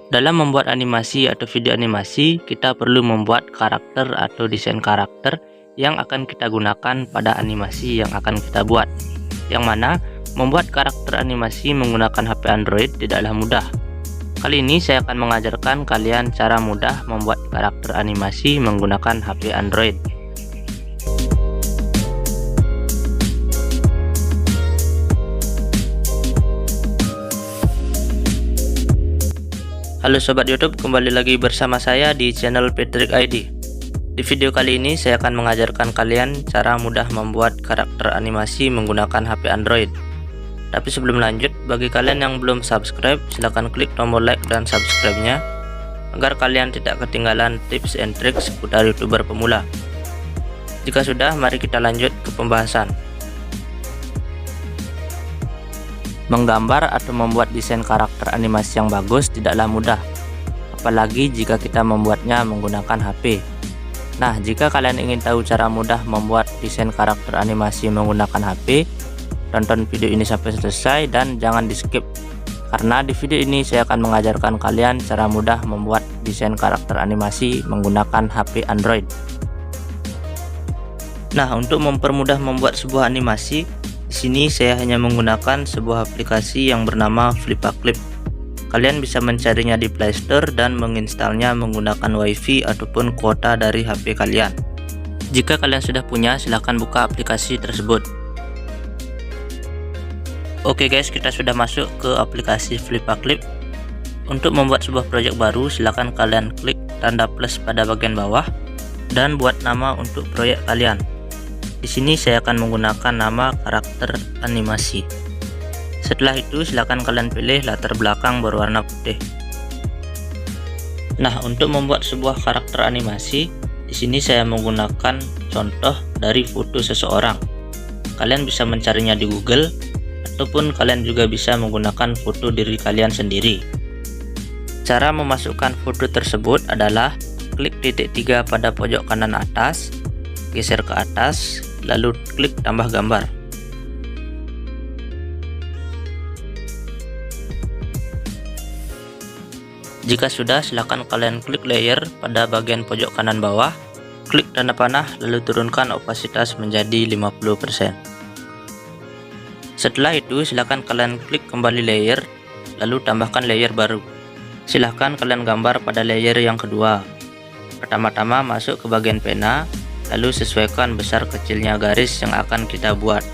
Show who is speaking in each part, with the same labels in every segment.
Speaker 1: Dalam membuat animasi atau video animasi, kita perlu membuat karakter atau desain karakter yang akan kita gunakan pada animasi yang akan kita buat. Yang mana membuat karakter animasi menggunakan HP Android tidaklah mudah. Kali ini saya akan mengajarkan kalian cara mudah membuat karakter animasi menggunakan HP Android. Halo Sobat YouTube, kembali lagi bersama saya di channel Patrick ID. Di video kali ini saya akan mengajarkan kalian cara mudah membuat karakter animasi menggunakan HP Android. Tapi sebelum lanjut, bagi kalian yang belum subscribe, silahkan klik tombol like dan subscribe-nya agar kalian tidak ketinggalan tips and tricks seputar YouTuber pemula. Jika sudah, mari kita lanjut ke pembahasan. Menggambar atau membuat desain karakter animasi yang bagus tidaklah mudah, apalagi jika kita membuatnya menggunakan HP. Nah, jika kalian ingin tahu cara mudah membuat desain karakter animasi menggunakan HP, tonton video ini sampai selesai dan jangan di skip, karena di video ini saya akan mengajarkan kalian cara mudah membuat desain karakter animasi menggunakan HP Android. Nah, untuk mempermudah membuat sebuah animasi, di sini saya hanya menggunakan sebuah aplikasi yang bernama Flipaclip. Kalian bisa mencarinya di Play Store dan menginstalnya menggunakan WiFi ataupun kuota dari HP kalian. Jika kalian sudah punya, silahkan buka aplikasi tersebut. Oke guys, kita sudah masuk ke aplikasi Flipaclip. Untuk membuat sebuah proyek baru, silahkan kalian klik tanda plus pada bagian bawah dan buat nama untuk proyek kalian. Di sini saya akan menggunakan nama karakter animasi. Setelah itu silakan kalian pilih latar belakang berwarna putih. Nah, untuk membuat sebuah karakter animasi, di sini saya menggunakan contoh dari foto seseorang. Kalian bisa mencarinya di Google ataupun kalian juga bisa menggunakan foto diri kalian sendiri. Cara memasukkan foto tersebut adalah klik titik 3 pada pojok kanan atas, geser ke atas, lalu klik tambah gambar. Jika sudah, silakan kalian klik layer pada bagian pojok kanan bawah, klik tanda panah, lalu turunkan opasitas menjadi 50%. Setelah itu, silakan kalian klik kembali layer, lalu tambahkan layer baru. Silahkan kalian gambar pada layer yang kedua. Pertama-tama masuk ke bagian pena, lalu sesuaikan besar kecilnya garis yang akan kita buat.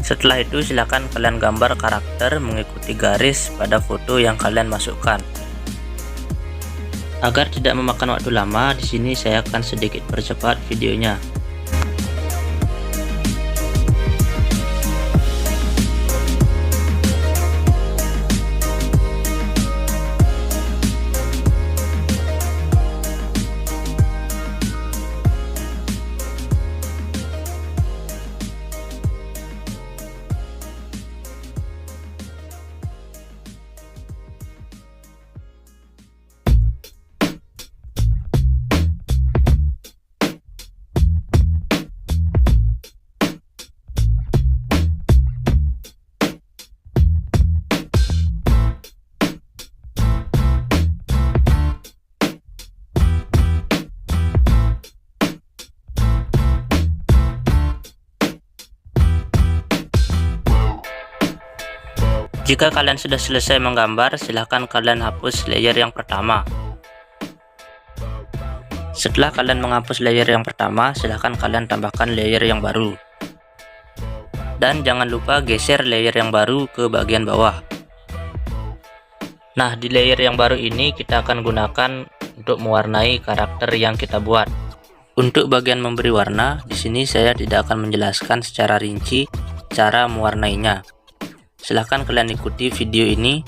Speaker 1: Setelah itu silakan kalian gambar karakter mengikuti garis pada foto yang kalian masukkan. Agar tidak memakan waktu lama, di sini saya akan sedikit percepat videonya. Jika kalian sudah selesai menggambar, silahkan kalian hapus layer yang pertama. Setelah kalian menghapus layer yang pertama, silahkan kalian tambahkan layer yang baru. Dan jangan lupa geser layer yang baru ke bagian bawah. Nah, di layer yang baru ini kita akan gunakan untuk mewarnai karakter yang kita buat. Untuk bagian memberi warna, di sini saya tidak akan menjelaskan secara rinci cara mewarnainya. Silahkan kalian ikuti video ini.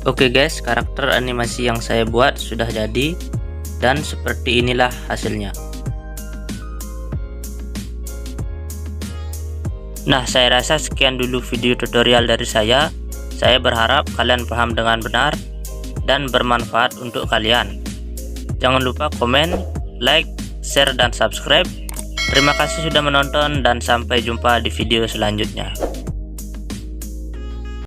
Speaker 1: Oke guys, karakter animasi yang saya buat sudah jadi dan seperti inilah hasilnya. Nah, saya rasa sekian dulu video tutorial dari saya. Saya berharap kalian paham dengan benar dan bermanfaat untuk kalian. Jangan lupa komen, like, share, dan subscribe. Terima kasih sudah menonton dan sampai jumpa di video selanjutnya.